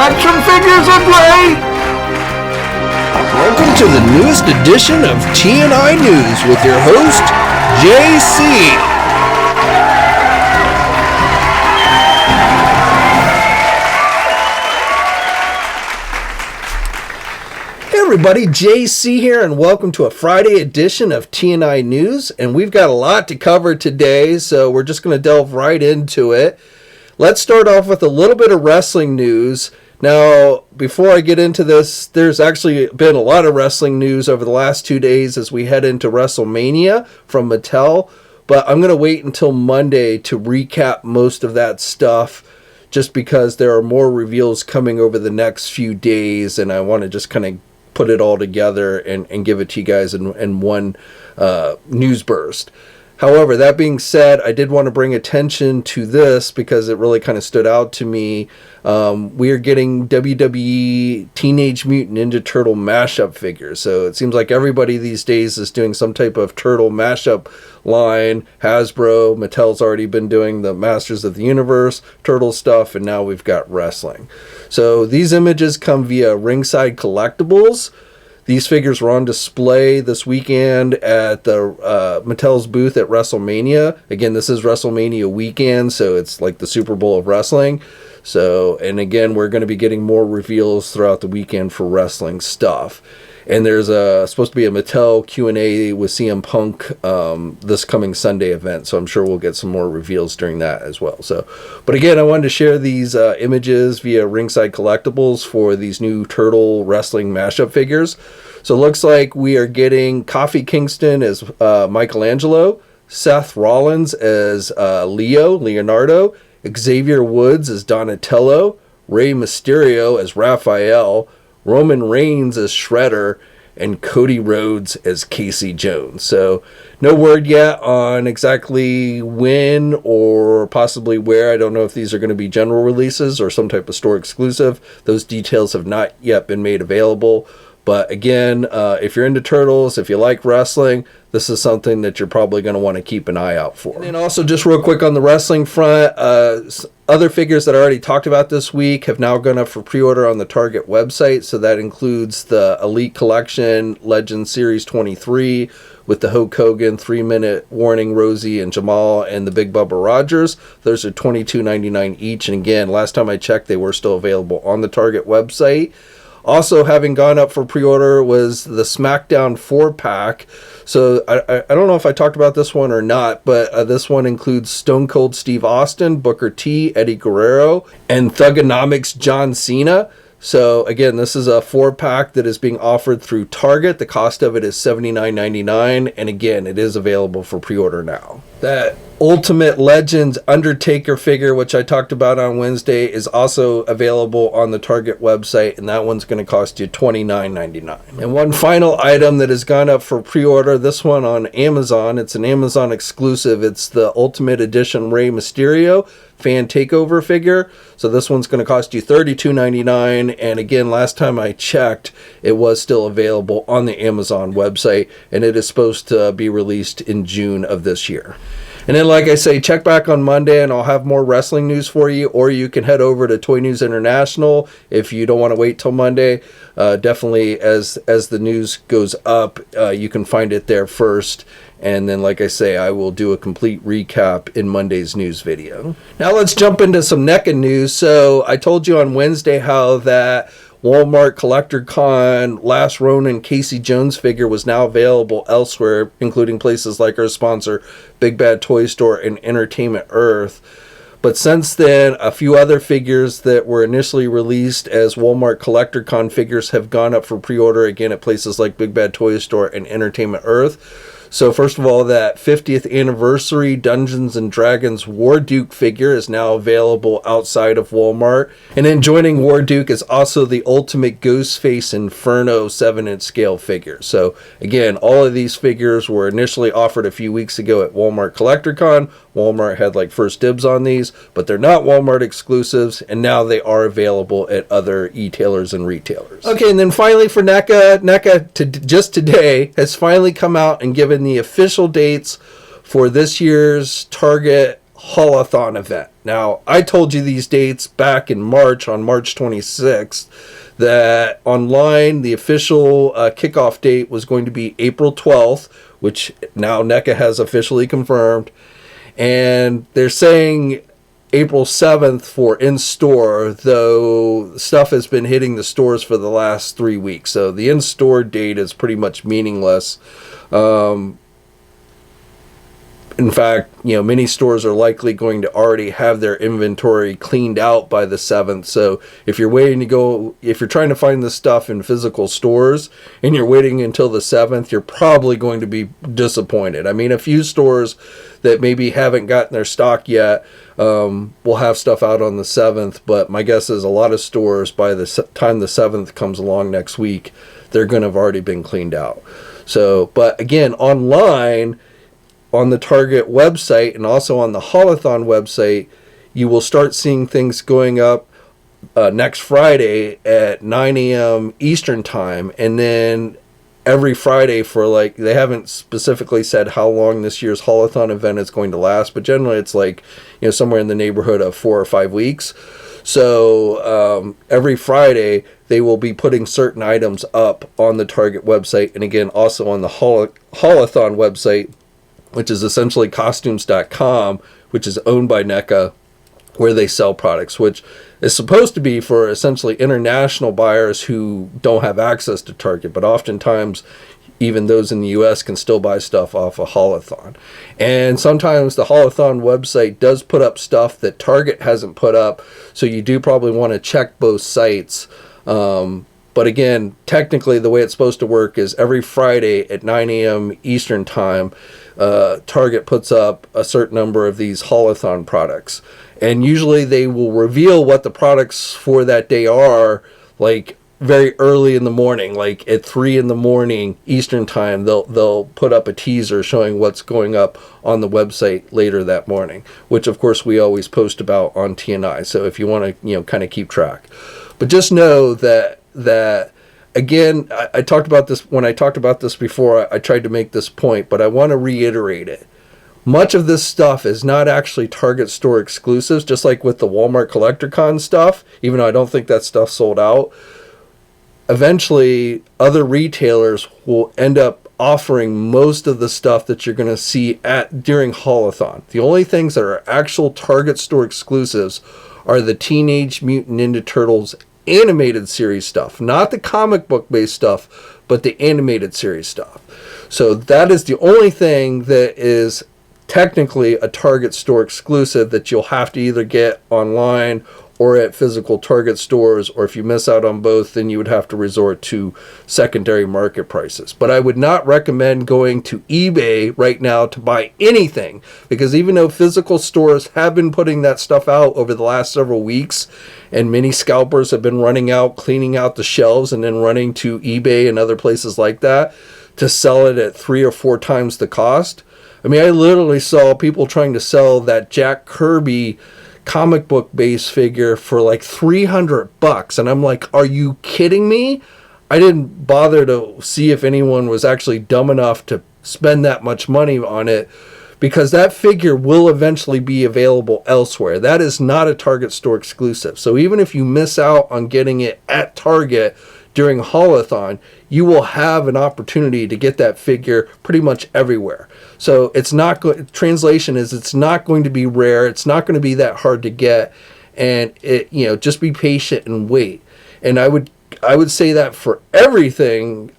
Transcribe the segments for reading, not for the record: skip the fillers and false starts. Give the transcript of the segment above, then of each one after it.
Action figures in play! Welcome to the newest edition of TNInews with your host, JC. Hey everybody, JC here, and welcome to a Friday edition of TNInews. And we've got a lot to cover today, so we're just going to delve right into it. Let's start off with a little bit of wrestling news. Now, before I get into this, there's actually been a lot of wrestling news over the last 2 days as we head into WrestleMania from Mattel. But I'm going to wait until Monday to recap most of that stuff, just because there are more reveals coming over the next few days, and I want to just kind of put it all together and give it to you guys in one news burst. However, that being said, I did want to bring attention to this because it really kind of stood out to me. We are getting WWE Teenage Mutant Ninja Turtle mashup figures. So it seems like everybody these days is doing some type of turtle mashup line. Hasbro, Mattel's already been doing the Masters of the Universe turtle stuff, and now we've got wrestling. So these images come via Ringside Collectibles. These figures were on display this weekend at the Mattel's booth at WrestleMania. Again, this is WrestleMania weekend, so it's like the Super Bowl of wrestling. So, and again, we're going to be getting more reveals throughout the weekend for wrestling stuff. And there's supposed to be a Mattel Q&A with CM Punk this coming Sunday event, so I'm sure we'll get some more reveals during that as well. So, but again, I wanted to share these images via Ringside Collectibles for these new Turtle Wrestling mashup figures. So it looks like we are getting Kofi Kingston as Michelangelo, Seth Rollins as Leonardo, Xavier Woods as Donatello, Rey Mysterio as Raphael, Roman Reigns as Shredder, and Cody Rhodes as Casey Jones. So no word yet on exactly when or possibly where. I don't know if these are going to be general releases or some type of store exclusive. Those details have not yet been made available. But again, if you're into Turtles, if you like wrestling, this is something that you're probably going to want to keep an eye out for. And then also just real quick on the wrestling front, other figures that I already talked about this week have now gone up for pre-order on the Target website. So that includes the Elite Collection Legend Series 23 with the Hulk Hogan, 3-minute warning Rosie and Jamal, and the Big Bubba Rogers. Those are $22.99 each. And again, last time I checked, they were still available on the Target website. Also having gone up for pre-order was the SmackDown 4-pack. So I don't know if I talked about this one or not, but this one includes Stone Cold Steve Austin, Booker T, Eddie Guerrero, and Thuganomics John Cena. So again, this is a 4-pack that is being offered through Target. The cost of it is $79.99, and again, it is available for pre-order now. That Ultimate Legends Undertaker figure, which I talked about on Wednesday, is also available on the Target website, and that one's going to cost you $29.99. And one final item that has gone up for pre-order, this one on Amazon. It's an Amazon exclusive. It's the Ultimate Edition Rey Mysterio Fan Takeover figure. So this one's going to cost you $32.99, and again, last time I checked, it was still available on the Amazon website, and it is supposed to be released in June of this year. And then, like I say, check back on Monday and I'll have more wrestling news for you, or you can head over to Toy News International if you don't want to wait till Monday. Definitely, as the news goes up, you can find it there first. And then, like I say, I will do a complete recap in Monday's news video. Now let's jump into some NECA news. So I told you on Wednesday how that Walmart Collector Con Last Ronin Casey Jones figure was now available elsewhere, including places like our sponsor Big Bad Toy Store and Entertainment Earth. But since then, a few other figures that were initially released as Walmart Collector Con figures have gone up for pre-order again at places like Big Bad Toy Store and Entertainment Earth. So first of all, that 50th anniversary Dungeons and Dragons War Duke figure is now available outside of Walmart. And then joining War Duke is also the Ultimate Ghostface Inferno 7-inch scale figure. So again, all of these figures were initially offered a few weeks ago at Walmart Collector Con. Walmart had like first dibs on these, but they're not Walmart exclusives, and now they are available at other e-tailers and retailers. Okay, and then finally for NECA just today has finally come out and given the official dates for this year's Target Haul-A-Thon event. Now, I told you these dates back in March, on March 26th, that online the official kickoff date was going to be April 12th, which now NECA has officially confirmed. And they're saying April 7th for in-store, though stuff has been hitting the stores for the last 3 weeks. So the in-store date is pretty much meaningless. In fact, many stores are likely going to already have their inventory cleaned out by the 7th. So if you're trying to find this stuff in physical stores and you're waiting until the 7th, you're probably going to be disappointed. I mean, a few stores that maybe haven't gotten their stock yet will have stuff out on the 7th. But my guess is a lot of stores, by the time the 7th comes along next week, they're going to have already been cleaned out. So, but again, online, on the Target website and also on the Haul-A-Thon website, you will start seeing things going up next Friday at 9 a.m. Eastern time. And then every Friday for they haven't specifically said how long this year's Haul-A-Thon event is going to last, but generally it's somewhere in the neighborhood of 4 or 5 weeks. So every Friday they will be putting certain items up on the Target website, and again also on the Haul-A-Thon website, which is essentially costumes.com, which is owned by NECA, where they sell products, which is supposed to be for essentially international buyers who don't have access to Target, but oftentimes even those in the US can still buy stuff off of Haul-A-Thon. And sometimes the Haul-A-Thon website does put up stuff that Target hasn't put up, so you do probably want to check both sites. But again, technically the way it's supposed to work is every Friday at 9 a.m. Eastern time, Target puts up a certain number of these Haul-A-Thon products. And usually they will reveal what the products for that day are, very early in the morning, at 3 in the morning Eastern time. They'll put up a teaser showing what's going up on the website later that morning, which of course we always post about on TNI. So if you want to, kind of keep track. But just know that again, I talked about this when I talked about this before. I tried to make this point, but I want to reiterate it. Much of this stuff is not actually Target store exclusives, just like with the Walmart CollectorCon stuff, even though I don't think that stuff sold out. Eventually, other retailers will end up offering most of the stuff that you're going to see during Haul-A-Thon. The only things that are actual Target store exclusives are the Teenage Mutant Ninja Turtles animated series stuff, not the comic book based stuff, but the animated series stuff. So that is the only thing that is technically a Target store exclusive that you'll have to either get online or at physical Target stores, or if you miss out on both, then you would have to resort to secondary market prices. But I would not recommend going to eBay right now to buy anything, because even though physical stores have been putting that stuff out over the last several weeks, and many scalpers have been running out, cleaning out the shelves, and then running to eBay and other places like that to sell it at 3 or 4 times the cost. I mean, I literally saw people trying to sell that Jack Kirby comic book base figure for $300, and I'm like, are you kidding me? I didn't bother to see if anyone was actually dumb enough to spend that much money on it, because that figure will eventually be available elsewhere. That is not a Target store exclusive. So even if you miss out on getting it at Target during Haul-A-Thon, you will have an opportunity to get that figure pretty much everywhere. So it's not translation is it's not going to be rare. It's not going to be that hard to get, and just be patient and wait. And I would say that for everything,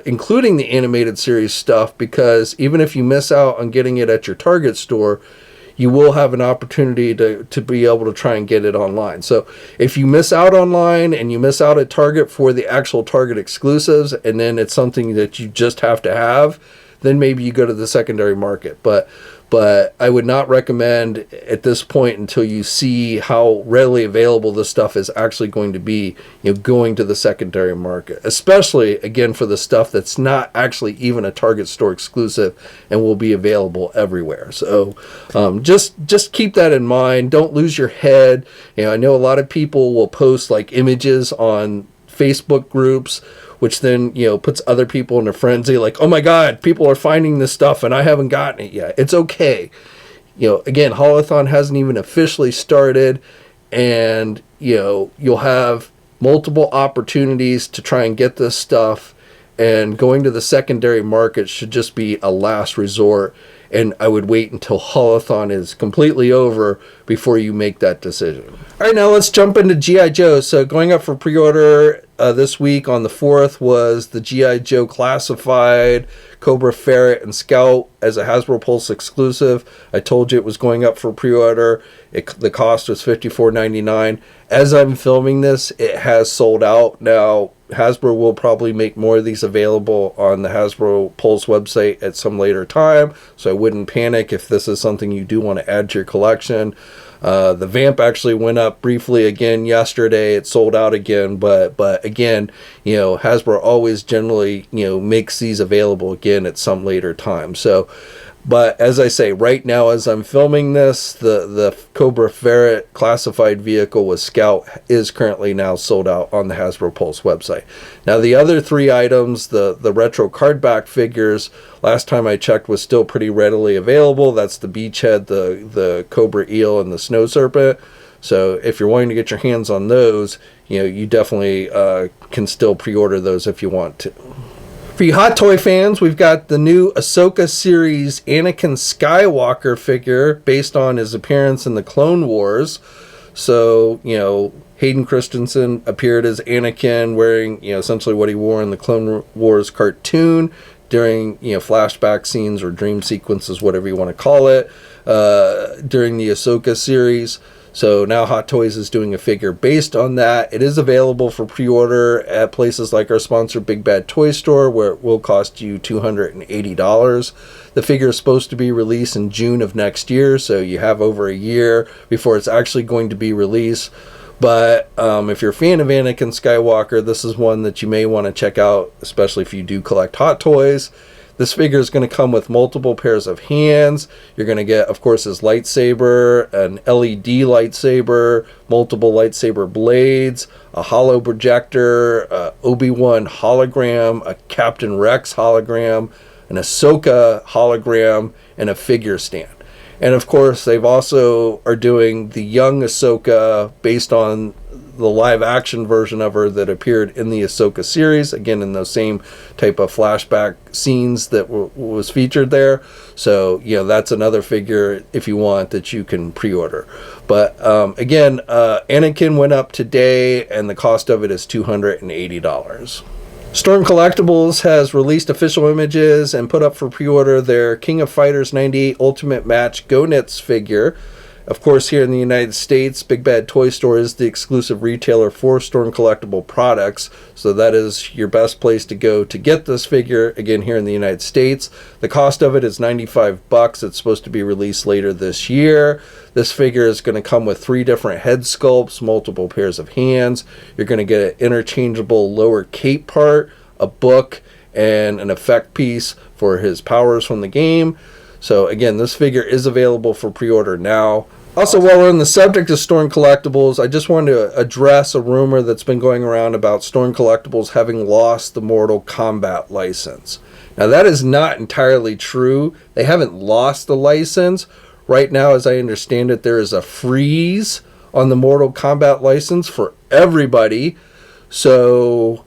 including the animated series stuff, because even if you miss out on getting it at your Target store, you will have an opportunity to be able to try and get it online. So if you miss out online and you miss out at Target for the actual Target exclusives, and then it's something that you just have to have, then maybe you go to the secondary market. But I would not recommend at this point, until you see how readily available this stuff is actually going to be, going to the secondary market, especially again for the stuff that's not actually even a Target store exclusive and will be available everywhere. So just keep that in mind. Don't lose your head. I know a lot of people will post images on Facebook groups, which then, puts other people in a frenzy, oh my God, people are finding this stuff and I haven't gotten it yet. It's okay. again, Haul-A-Thon hasn't even officially started, and, you'll have multiple opportunities to try and get this stuff, and going to the secondary market should just be a last resort. And I would wait until Haul-A-Thon is completely over before you make that decision. All right, now let's jump into G.I. Joe. So going up for pre-order this week on the 4th was the G.I. Joe Classified, Cobra, Ferret, and Scout as a Hasbro Pulse exclusive. I told you it was going up for pre-order. The cost was $54.99. As I'm filming this, it has sold out. Now, Hasbro will probably make more of these available on the Hasbro Pulse website at some later time, so I wouldn't panic if this is something you do want to add to your collection. The Vamp actually went up briefly again yesterday. It sold out again, but again, Hasbro always generally, makes these available again at some later time. So, but as I say, right now as I'm filming this, the Cobra Ferret classified vehicle with Scout is currently now sold out on the Hasbro Pulse website. Now the other 3 items, the retro card back figures, last time I checked was still pretty readily available. That's the Beachhead, the Cobra Eel, and the Snow Serpent. So if you're wanting to get your hands on those, you definitely can still pre-order those if you want to. For you Hot Toy fans, we've got the new Ahsoka series Anakin Skywalker figure based on his appearance in the Clone Wars. So, Hayden Christensen appeared as Anakin wearing, essentially what he wore in the Clone Wars cartoon during, flashback scenes or dream sequences, whatever you want to call it, during the Ahsoka series. So now Hot Toys is doing a figure based on that. It is available for pre-order at places like our sponsor Big Bad Toy Store, where it will cost you $280. The figure is supposed to be released in June of next year, so you have over a year before it's actually going to be released. But if you're a fan of Anakin Skywalker, this is one that you may want to check out, especially if you do collect Hot Toys. This figure is going to come with multiple pairs of hands. You're going to get, of course, his lightsaber, an LED lightsaber, multiple lightsaber blades, a holo projector, Obi-Wan hologram, a Captain Rex hologram, an Ahsoka hologram, and a figure stand. And of course, they've also are doing the young Ahsoka based on the live action version of her that appeared in the Ahsoka series, again in those same type of flashback scenes that was featured there. So that's another figure if you want that you can pre-order. But again, Anakin went up today and the cost of it is $280. Storm Collectibles has released official images and put up for pre-order their King of Fighters 98 Ultimate Match Goenitz figure. Of course, here in the United States, Big Bad Toy Store is the exclusive retailer for Storm Collectible products, so that is your best place to go to get this figure, again, here in the United States. The cost of it is $95. It's supposed to be released later this year. This figure is going to come with 3 different head sculpts, multiple pairs of hands. You're going to get an interchangeable lower cape part, a book, and an effect piece for his powers from the game. So again, this figure is available for pre-order now. Also, while we're on the subject of Storm Collectibles, I just wanted to address a rumor that's been going around about Storm Collectibles having lost the Mortal Kombat license. Now, that is not entirely true. They haven't lost the license. Right now, as I understand it, there is a freeze on the Mortal Kombat license for everybody. So,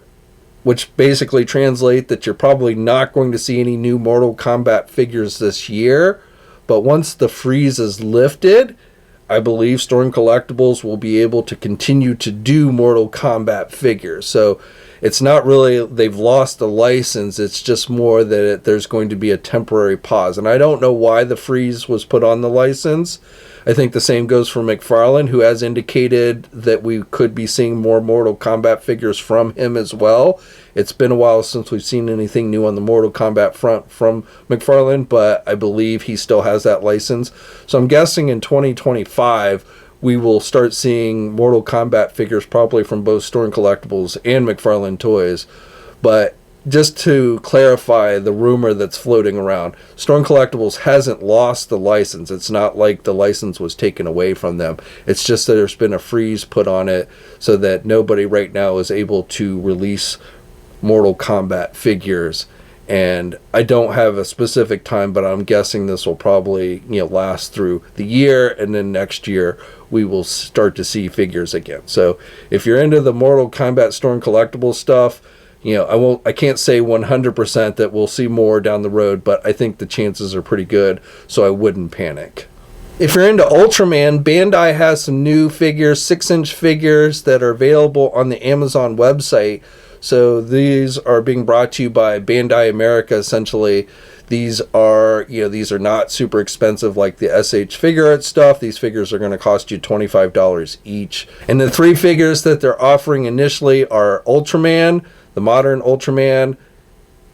which basically translate that you're probably not going to see any new Mortal Kombat figures this year. But once the freeze is lifted, I believe Storm Collectibles will be able to continue to do Mortal Kombat figures. So it's not really they've lost the license, it's just more that there's going to be a temporary pause. And I don't know why the freeze was put on the license. I think the same goes for McFarlane, who has indicated that we could be seeing more Mortal Kombat figures from him as well. It's been a while since we've seen anything new on the Mortal Kombat front from McFarlane, but I believe he still has that license. So I'm guessing in 2025, we will start seeing Mortal Kombat figures probably from both Storm Collectibles and McFarlane Toys. But just to clarify the rumor that's floating around, Storm Collectibles hasn't lost the license. It's not like the license was taken away from them. It's just that there's been a freeze put on it so that nobody right now is able to release Mortal Kombat figures. And I don't have a specific time, but I'm guessing this will probably, last through the year, and then next year we will start to see figures again. So if you're into the Mortal Kombat Storm collectible stuff, I can't say 100% that we'll see more down the road, but I think the chances are pretty good, so I wouldn't panic. If you're into Ultraman, Bandai has some new figures, 6-inch figures that are available on the Amazon website. So these are being brought to you by Bandai America, essentially. These are not super expensive like the SH Figure Art stuff. These figures are going to cost you $25 each. And the 3 figures that they're offering initially are Ultraman, the modern Ultraman,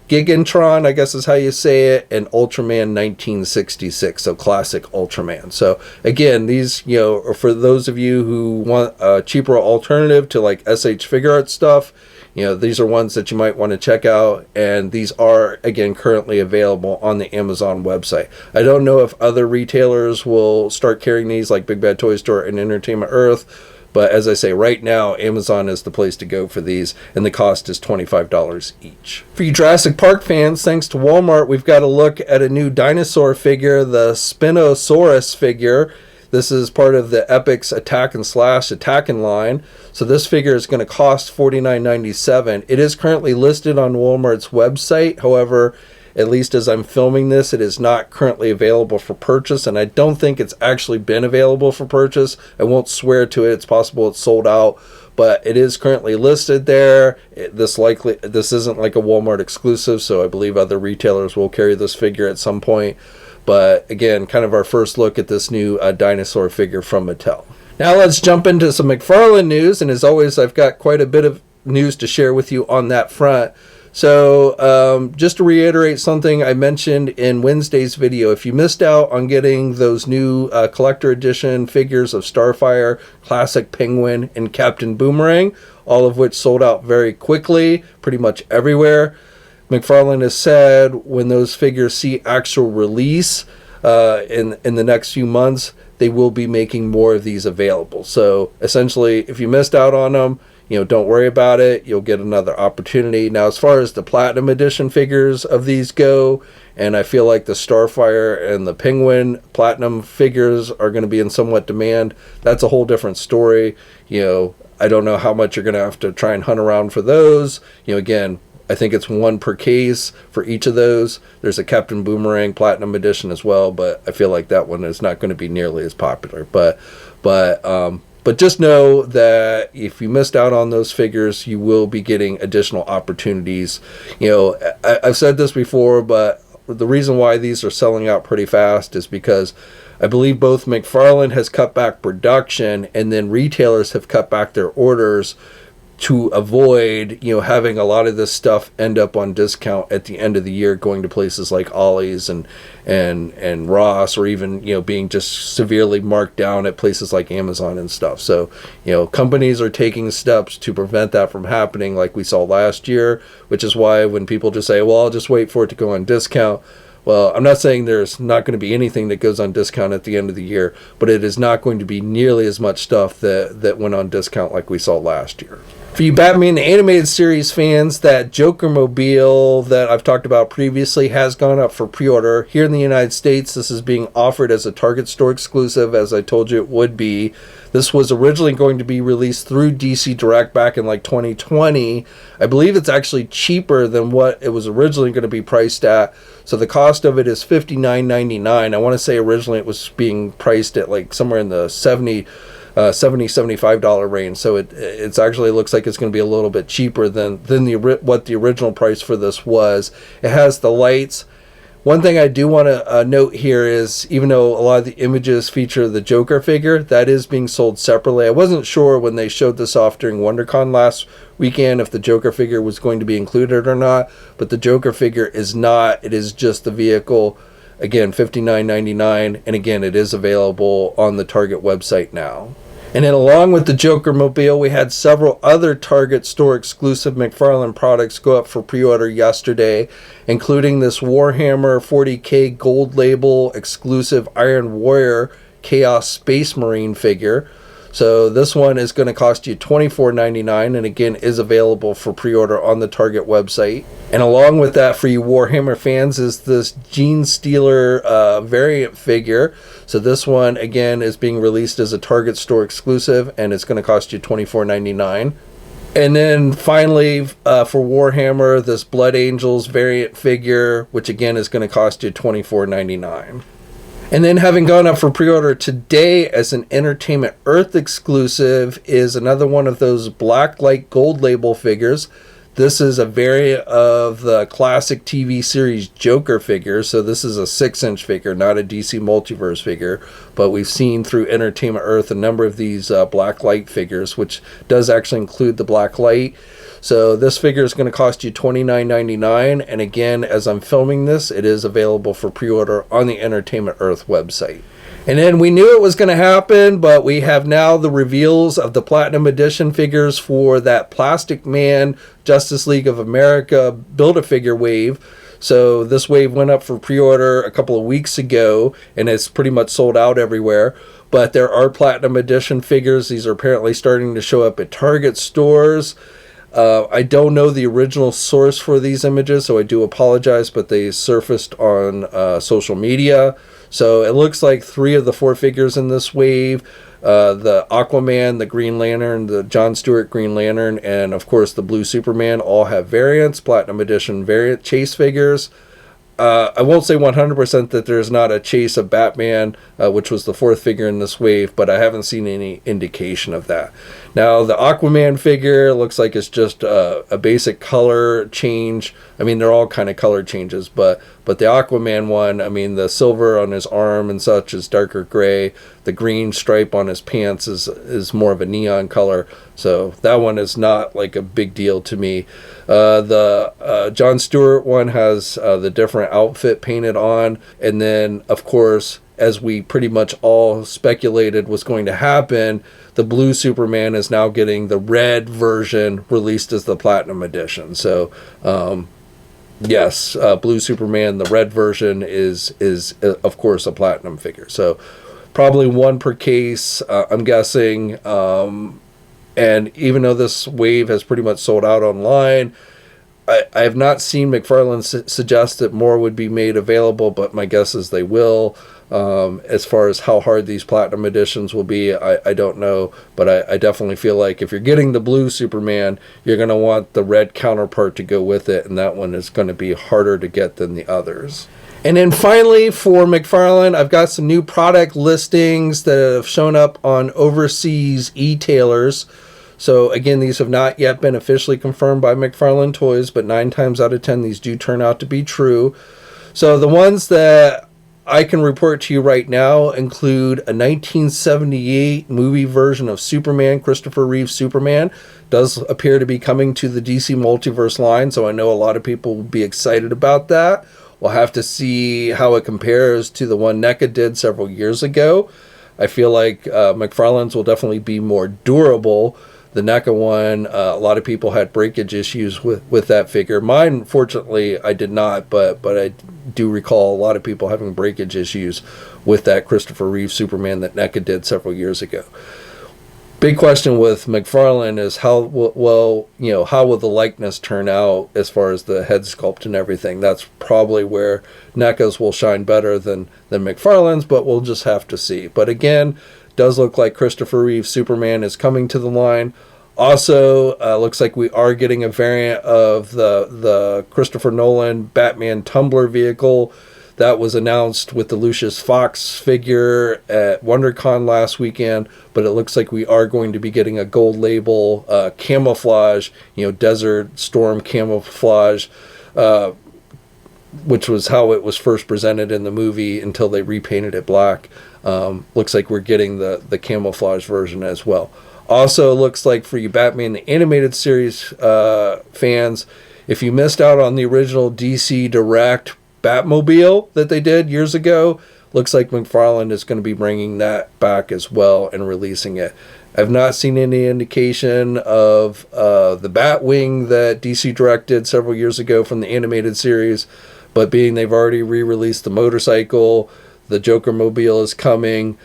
Gigantron, I guess is how you say it, and Ultraman 1966, so classic Ultraman. So again, these, are for those of you who want a cheaper alternative to like SH Figure Art stuff. These are ones that you might want to check out, and these are, again, currently available on the Amazon website. I don't know if other retailers will start carrying these, like Big Bad Toy Store and Entertainment Earth, but as I say, right now, Amazon is the place to go for these, and the cost is $25 each. For you Jurassic Park fans, thanks to Walmart, we've got a look at a new dinosaur figure, the Spinosaurus figure. This is part of the Epix Attackin' line. So this figure is going to cost $49.97. It is currently listed on Walmart's website. However, at least as I'm filming this, it is not currently available for purchase, and I don't think it's actually been available for purchase. I won't swear to it. It's possible it's sold out, but it is currently listed there. This isn't like a Walmart exclusive, so I believe other retailers will carry this figure at some point. But again, kind of our first look at this new dinosaur figure from Mattel. Now let's jump into some McFarlane news, and as always, I've got quite a bit of news to share with you on that front. So just to reiterate something I mentioned in Wednesday's video, if you missed out on getting those new collector edition figures of Starfire, Classic Penguin, and Captain Boomerang, all of which sold out very quickly, pretty much everywhere, McFarlane has said when those figures see actual release in the next few months, they will be making more of these available. So essentially, if you missed out on them, don't worry about it. You'll get another opportunity. Now, as far as the Platinum Edition figures of these go, and I feel like the Starfire and the Penguin Platinum figures are going to be in somewhat demand, that's a whole different story. I don't know how much you're going to have to try and hunt around for those. Again, I think it's 1 per case for each of those. There's a Captain Boomerang Platinum Edition as well, but I feel like that one is not going to be nearly as popular. But just know that if you missed out on those figures, you will be getting additional opportunities. I've said this before, but the reason why these are selling out pretty fast is because I believe both McFarlane has cut back production, and then retailers have cut back their orders to avoid, having a lot of this stuff end up on discount at the end of the year, going to places like Ollie's and Ross, or even, being just severely marked down at places like Amazon and stuff. So, companies are taking steps to prevent that from happening like we saw last year, which is why when people just say, well, I'll just wait for it to go on discount. Well, I'm not saying there's not going to be anything that goes on discount at the end of the year, but it is not going to be nearly as much stuff that went on discount like we saw last year. For you Batman the Animated Series fans, that Jokermobile that I've talked about previously has gone up for pre-order. Here in the United States, this is being offered as a Target store exclusive, as I told you it would be. This was originally going to be released through DC Direct back in like 2020. I believe it's actually cheaper than what it was originally going to be priced at. So the cost of it is $59.99. I want to say originally it was being priced at like somewhere in the $75 range. So it's actually looks like it's going to be a little bit cheaper than what the original price for this was. It has the lights. One thing I do want to note here is, even though a lot of the images feature the Joker figure, that is being sold separately. I wasn't sure when they showed this off during WonderCon last weekend if the Joker figure was going to be included or not, but the Joker figure is not. It is just the vehicle. Again, $59.99, and again, it is available on the Target website now. And then along with the Jokermobile, we had several other Target store exclusive McFarlane products go up for pre-order yesterday, including this Warhammer 40K gold label exclusive Iron Warrior Chaos Space Marine figure. So this one is going to cost you $24.99, and again is available for pre-order on the Target website. And along with that, for you Warhammer fans, is this Gene Stealer variant figure. So this one again is being released as a Target store exclusive, and it's going to cost you $24.99. And then finally, for Warhammer, this Blood Angels variant figure, which again is going to cost you $24.99. And then having gone up for pre-order today as an Entertainment Earth exclusive is another one of those Blacklight Gold Label figures. This is a variant of the classic TV series Joker figure. So this is a 6-inch figure, not a DC Multiverse figure. But we've seen through Entertainment Earth a number of these Blacklight figures, which does actually include the Blacklight. So this figure is going to cost you $29.99. And again, as I'm filming this, it is available for pre-order on the Entertainment Earth website. And then we knew it was going to happen, but we have now the reveals of the Platinum Edition figures for that Plastic Man Justice League of America Build-A-Figure wave. So this wave went up for pre-order a couple of weeks ago, and it's pretty much sold out everywhere. But there are Platinum Edition figures. These are apparently starting to show up at Target stores. I don't know the original source for these images, so I do apologize, but they surfaced on social media. So it looks like 3 of the 4 figures in this wave, the Aquaman, the Green Lantern, the John Stewart Green Lantern, and of course the Blue Superman all have variants, Platinum Edition variant chase figures. I won't say 100% that there's not a chase of Batman, which was the 4th figure in this wave, but I haven't seen any indication of that. Now, the Aquaman figure looks like it's just a basic color change. I mean, they're all kind of color changes, but the Aquaman one, I mean, the silver on his arm and such is darker gray. The green stripe on his pants is more of a neon color. So that one is not like a big deal to me. The John Stewart one has the different outfit painted on. And then, of course, as we pretty much all speculated was going to happen, the Blue Superman is now getting the red version released as the Platinum Edition. So, yes, Blue Superman, the red version is of course a Platinum figure. So probably 1 per case, I'm guessing. And even though this wave has pretty much sold out online, I have not seen McFarlane suggest that more would be made available, but my guess is they will. As far as how hard these Platinum Editions will be, I don't know, but I definitely feel like if you're getting the Blue Superman, you're going to want the red counterpart to go with it, and that one is going to be harder to get than the others. And then finally, for McFarlane, I've got some new product listings that have shown up on overseas Etailers. So again, these have not yet been officially confirmed by McFarlane Toys, but 9 times out of 10, these do turn out to be true. So the ones that I can report to you right now include a 1978 movie version of Superman, Christopher Reeve Superman. Does appear to be coming to the DC Multiverse line, so I know a lot of people will be excited about that. We'll have to see how it compares to the one NECA did several years ago. I feel like McFarlane's will definitely be more durable. The NECA one, a lot of people had breakage issues with that figure. Mine, fortunately, I did not, but I do recall a lot of people having breakage issues with that Christopher Reeve Superman that NECA did several years ago. Big question with McFarlane is how will the likeness turn out as far as the head sculpt and everything. That's probably where NECA's will shine better than McFarlane's, but we'll just have to see. But again, does look like Christopher Reeve Superman is coming to the line. Also, looks like we are getting a variant of the Christopher Nolan Batman Tumbler vehicle that was announced with the Lucius Fox figure at WonderCon last weekend, but it looks like we are going to be getting a gold label camouflage, Desert Storm camouflage, which was how it was first presented in the movie until they repainted it black. Looks like we're getting the camouflage version as well. Also, looks like for you Batman the Animated Series fans, if you missed out on the original DC Direct Batmobile that they did years ago, looks like McFarlane is going to be bringing that back as well and releasing it. I've not seen any indication of the Batwing that DC Direct did several years ago from the animated series, but being they've already re-released the motorcycle, the Jokermobile is coming,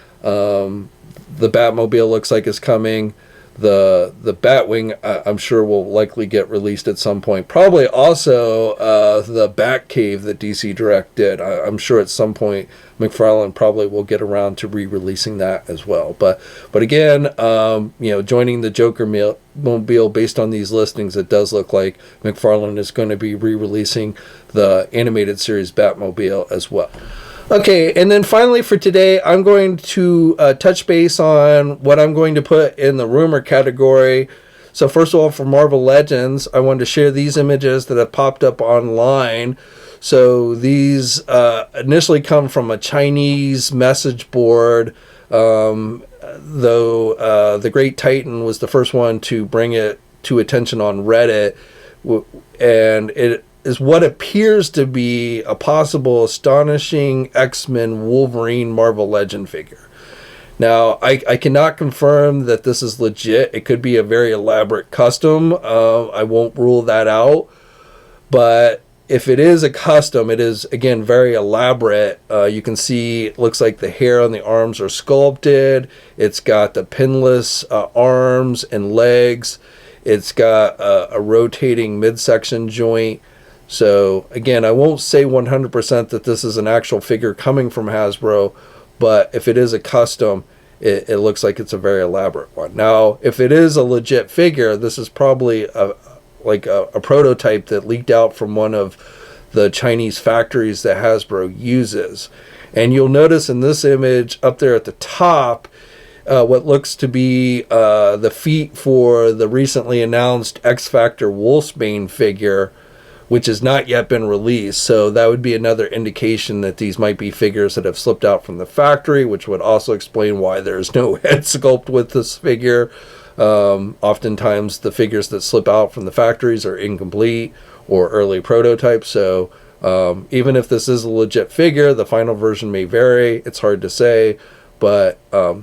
The Batmobile looks like it's coming. The Batwing, I'm sure, will likely get released at some point. Probably also the Batcave that DC Direct did. I'm sure at some point McFarlane probably will get around to re-releasing that as well. But again, joining the Jokermobile based on these listings, it does look like McFarlane is going to be re-releasing the animated series Batmobile as well. Okay, and then finally for today, I'm going to touch base on what I'm going to put in the rumor category. So first of all, for Marvel Legends, I wanted to share these images that have popped up online. So these initially come from a Chinese message board, though the Great Titan was the first one to bring it to attention on Reddit, and it is what appears to be a possible Astonishing X-Men Wolverine Marvel Legend figure. Now, I cannot confirm that this is legit. It could be a very elaborate custom. I won't rule that out. But if it is a custom, it is, again, very elaborate. You can see it looks like the hair on the arms are sculpted. It's got the pinless arms and legs. It's got a rotating midsection joint. So, again, I won't say 100% that this is an actual figure coming from Hasbro, but if it is a custom, it looks like it's a very elaborate one. Now, if it is a legit figure, this is probably a prototype that leaked out from one of the Chinese factories that Hasbro uses. And you'll notice in this image up there at the top, what looks to be the feet for the recently announced X Factor Wolfsbane figure, which has not yet been released. So that would be another indication that these might be figures that have slipped out from the factory, which would also explain why there's no head sculpt with this figure. Oftentimes the figures that slip out from the factories are incomplete or early prototypes. So even if this is a legit figure, the final version may vary. It's hard to say, but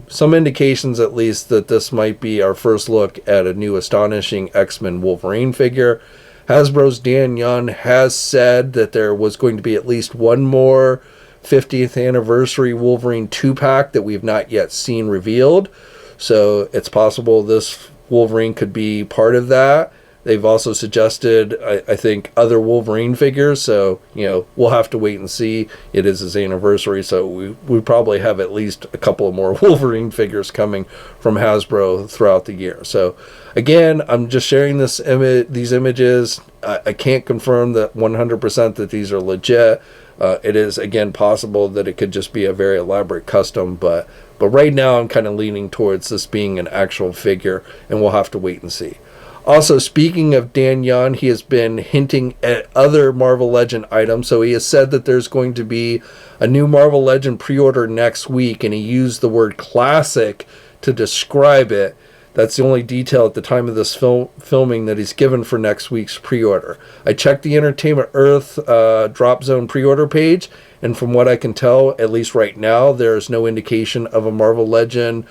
some indications at least that this might be our first look at a new Astonishing X-Men Wolverine figure. Hasbro's Dan Young has said that there was going to be at least one more 50th anniversary Wolverine 2-pack that we've not yet seen revealed. So it's possible this Wolverine could be part of that. They've also suggested, I think, other Wolverine figures. So, we'll have to wait and see. It is his anniversary, so we probably have at least a couple of more Wolverine figures coming from Hasbro throughout the year. So, again, I'm just sharing these images. I can't confirm that 100% that these are legit. It is, again, possible that it could just be a very elaborate custom, but right now I'm kind of leaning towards this being an actual figure, and we'll have to wait and see. Also, speaking of Dan Young, he has been hinting at other Marvel Legend items. So he has said that there's going to be a new Marvel Legend pre-order next week, and he used the word classic to describe it. That's the only detail at the time of this filming that he's given for next week's pre-order. I checked the Entertainment Earth Drop Zone pre-order page, and from what I can tell, at least right now, there's no indication of a Marvel Legend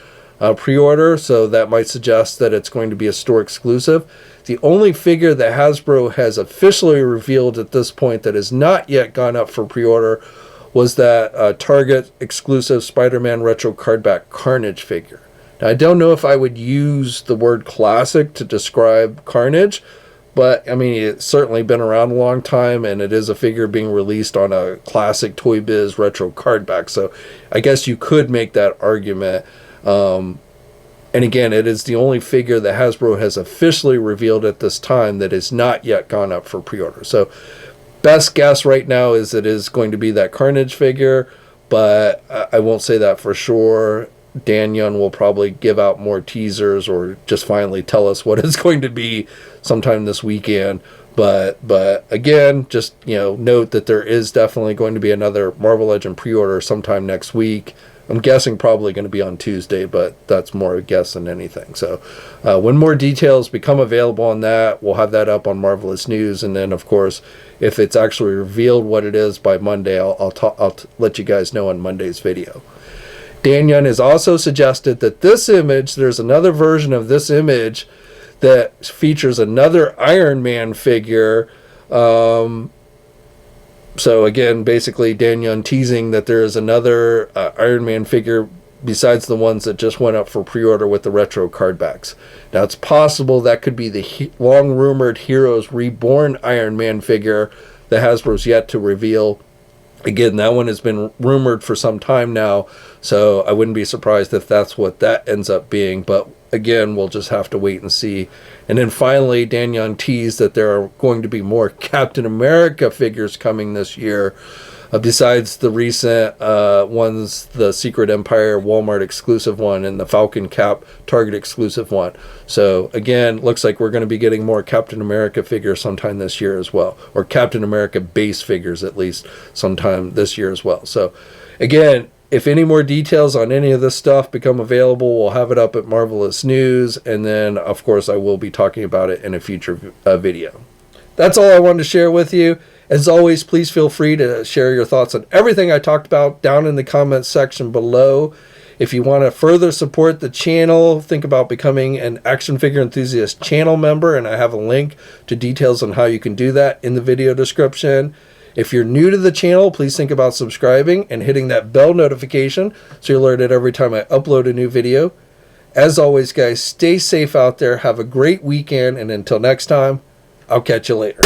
pre-order, so that might suggest that it's going to be a store exclusive. The only figure that Hasbro has officially revealed at this point that has not yet gone up for pre-order was that Target exclusive Spider-Man retro cardback Carnage figure. Now, I don't know if I would use the word classic to describe Carnage, but I mean, it's certainly been around a long time, and it is a figure being released on a classic Toy Biz retro cardback, so I guess you could make that argument. And again, it is the only figure that Hasbro has officially revealed at this time that has not yet gone up for pre-order. So best guess right now is it is going to be that Carnage figure, but I won't say that for sure. Dan Young will probably give out more teasers or just finally tell us what it's going to be sometime this weekend. But again, just note that there is definitely going to be another Marvel Legend pre-order sometime next week. I'm guessing probably going to be on Tuesday, but that's more a guess than anything. So when more details become available on that, we'll have that up on Marvelous News. And then, of course, if it's actually revealed what it is by Monday, I'll let you guys know on Monday's video. Dan Young has also suggested that this image, there's another version of this image that features another Iron Man figure. So again, basically Dan Young teasing that there is another Iron Man figure besides the ones that just went up for pre-order with the retro card backs. Now, it's possible that could be the long-rumored Heroes Reborn Iron Man figure that Hasbro's yet to reveal. Again, that one has been rumored for some time now, so I wouldn't be surprised if that's what that ends up being. But again, we'll just have to wait and see. And then finally, Dan Young teased that there are going to be more Captain America figures coming this year. Besides the recent ones, the Secret Empire Walmart exclusive one and the Falcon Cap Target exclusive one. So again, looks like we're going to be getting more Captain America figures sometime this year as well. Or Captain America base figures at least sometime this year as well. So again, if any more details on any of this stuff become available, we'll have it up at Marvelous News. And then, of course, I will be talking about it in a future video. That's all I wanted to share with you. As always, please feel free to share your thoughts on everything I talked about down in the comments section below. If you want to further support the channel, think about becoming an Action Figure Enthusiast channel member, and I have a link to details on how you can do that in the video description. If you're new to the channel, please think about subscribing and hitting that bell notification so you're alerted every time I upload a new video. As always, guys, stay safe out there. Have a great weekend, and until next time, I'll catch you later.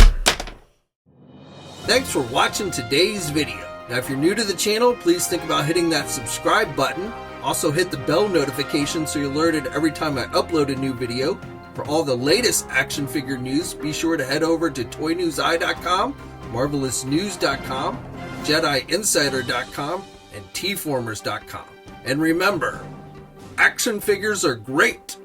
Thanks for watching today's video. Now, if you're new to the channel, please think about hitting that subscribe button. Also hit the bell notification so you're alerted every time I upload a new video. For all the latest action figure news, be sure to head over to ToyNewsEye.com, MarvelousNews.com, JediInsider.com, and TFormers.com. And remember, action figures are great,